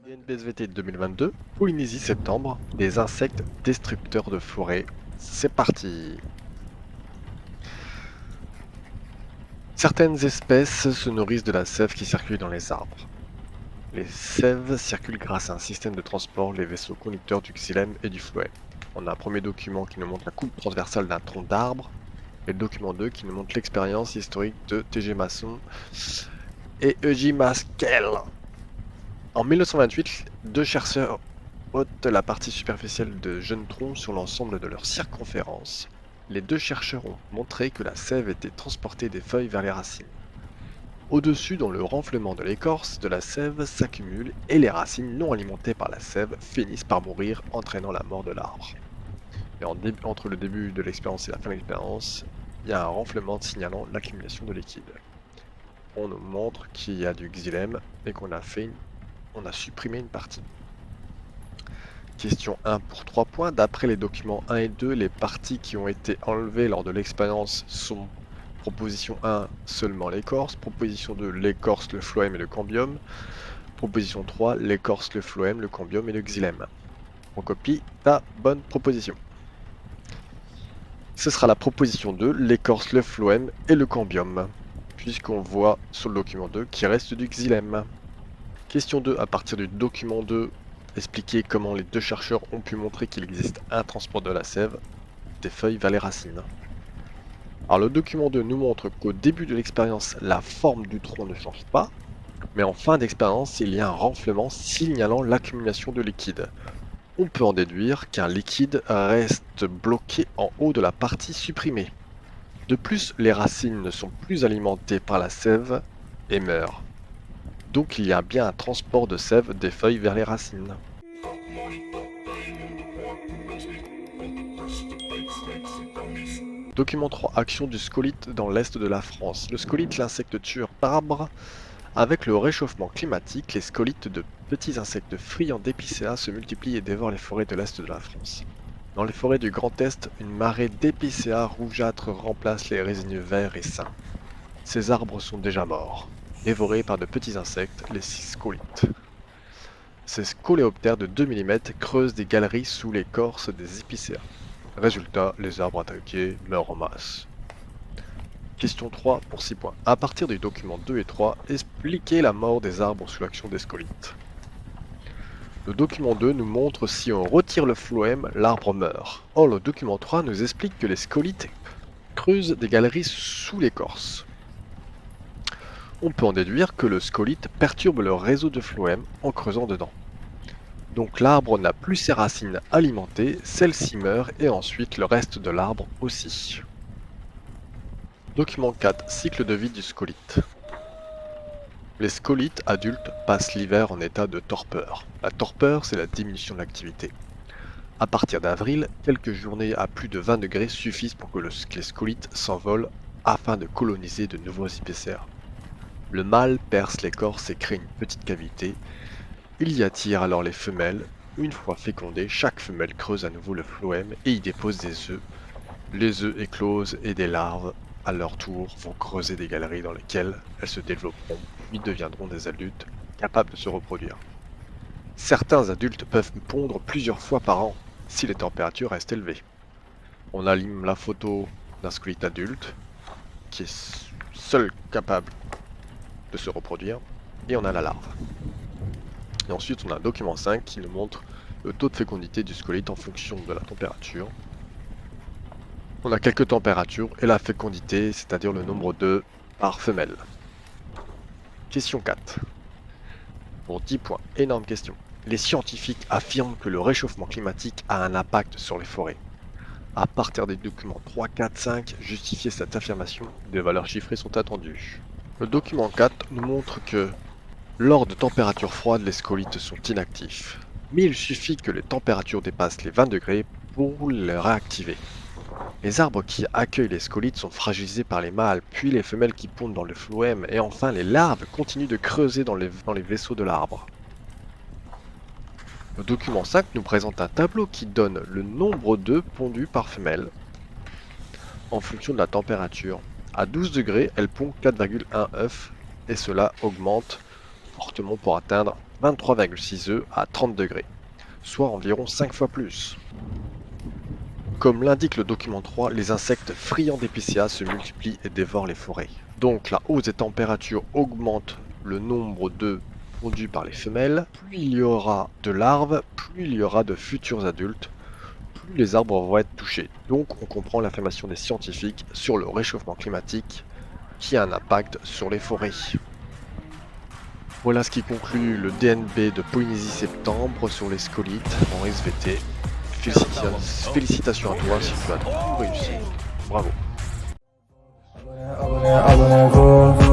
INBSVT 2022, Polynésie septembre, des insectes destructeurs de forêt. C'est parti! Certaines espèces se nourrissent de la sève qui circule dans les arbres. Les sèves circulent grâce à un système de transport, les vaisseaux conducteurs du xylème et du phloème. On a un premier document qui nous montre la coupe transversale d'un tronc d'arbre, et le document 2 qui nous montre l'expérience historique de T.G. Masson et E.J. Maskell. En 1928, deux chercheurs ôtent la partie superficielle de jeunes troncs sur l'ensemble de leur circonférence. Les deux chercheurs ont montré que la sève était transportée des feuilles vers les racines. Au-dessus, dans le renflement de l'écorce, de la sève s'accumule et les racines non alimentées par la sève finissent par mourir, entraînant la mort de l'arbre. Et entre le début de l'expérience et la fin de l'expérience, il y a un renflement signalant l'accumulation de liquide. On nous montre qu'il y a du xylème et qu'on a supprimé une partie. Question 1 pour 3 points. D'après les documents 1 et 2, les parties qui ont été enlevées lors de l'expérience sont proposition 1, seulement l'écorce, proposition 2, l'écorce, le phloème et le cambium, proposition 3, l'écorce, le phloème, le cambium et le xylème. On copie ta bonne proposition. Ce sera la proposition 2, l'écorce, le phloème et le cambium, puisqu'on voit sur le document 2 qu'il reste du xylème. Question 2, à partir du document 2, expliquer comment les deux chercheurs ont pu montrer qu'il existe un transport de la sève des feuilles vers les racines. Alors le document 2 nous montre qu'au début de l'expérience, la forme du tronc ne change pas, mais en fin d'expérience, il y a un renflement signalant l'accumulation de liquide. On peut en déduire qu'un liquide reste bloqué en haut de la partie supprimée. De plus, les racines ne sont plus alimentées par la sève et meurent. Donc il y a bien un transport de sève des feuilles vers les racines. Document 3. Action du scolyte dans l'est de la France. Le scolyte, l'insecte tueur d'arbres. Avec le réchauffement climatique, les scolytes de petits insectes friands d'épicéas se multiplient et dévorent les forêts de l'est de la France. Dans les forêts du Grand Est, une marée d'épicéas rougeâtres remplace les résineux verts et sains. Ces arbres sont déjà morts, dévorés par de petits insectes, les scolytes. Ces coléoptères de 2 mm creusent des galeries sous l'écorce des épicéas. Résultat, les arbres attaqués meurent en masse. Question 3 pour 6 points. À partir du document 2 et 3, expliquez la mort des arbres sous l'action des scolytes. Le document 2 nous montre si on retire le phloème, l'arbre meurt. Or, le document 3 nous explique que les scolytes creusent des galeries sous l'écorce. On peut en déduire que le scolyte perturbe le réseau de phloème en creusant dedans. Donc l'arbre n'a plus ses racines alimentées, celles-ci meurent et ensuite le reste de l'arbre aussi. Document 4. Cycle de vie du scolyte. Les scolytes adultes passent l'hiver en état de torpeur. La torpeur, c'est la diminution de l'activité. À partir d'avril, quelques journées à plus de 20 degrés suffisent pour que les scolytes s'envolent afin de coloniser de nouveaux épicéas. Le mâle perce l'écorce et crée une petite cavité. Il y attire alors les femelles. Une fois fécondées, chaque femelle creuse à nouveau le phloème et y dépose des œufs. Les œufs éclosent et des larves, à leur tour, vont creuser des galeries dans lesquelles elles se développeront, puis deviendront des adultes capables de se reproduire. Certains adultes peuvent pondre plusieurs fois par an, si les températures restent élevées. On aligne la photo d'un scolyte adulte, qui est seul capable de se reproduire, et on a la larve. Et ensuite on a un document 5 qui nous montre le taux de fécondité du scolyte en fonction de la température. On a quelques températures et la fécondité, c'est-à-dire le nombre d'œufs par femelle. Question 4. Pour 10 points, énorme question. Les scientifiques affirment que le réchauffement climatique a un impact sur les forêts. À partir des documents 3, 4, 5, justifier cette affirmation, des valeurs chiffrées sont attendues. Le document 4 nous montre que lors de températures froides, les scolytes sont inactifs. Mais il suffit que les températures dépassent les 20 degrés pour les réactiver. Les arbres qui accueillent les scolytes sont fragilisés par les mâles, puis les femelles qui pondent dans le phloème, et enfin les larves continuent de creuser dans les vaisseaux de l'arbre. Le document 5 nous présente un tableau qui donne le nombre d'œufs pondus par femelle en fonction de la température. À 12 degrés, elle pond 4,1 œufs, et cela augmente fortement pour atteindre 23,6 œufs à 30 degrés, soit environ 5 fois plus. Comme l'indique le document 3, les insectes friands d'épicéas se multiplient et dévorent les forêts. Donc la hausse des températures augmente le nombre d'œufs pondus par les femelles. Plus il y aura de larves, plus il y aura de futurs adultes, plus les arbres vont être touchés. Donc on comprend l'affirmation des scientifiques sur le réchauffement climatique qui a un impact sur les forêts. Voilà ce qui conclut le DNB de Polynésie Septembre sur les scolites en SVT. Félicitations à toi si tu as tout réussi. Bravo. Abonnez-vous.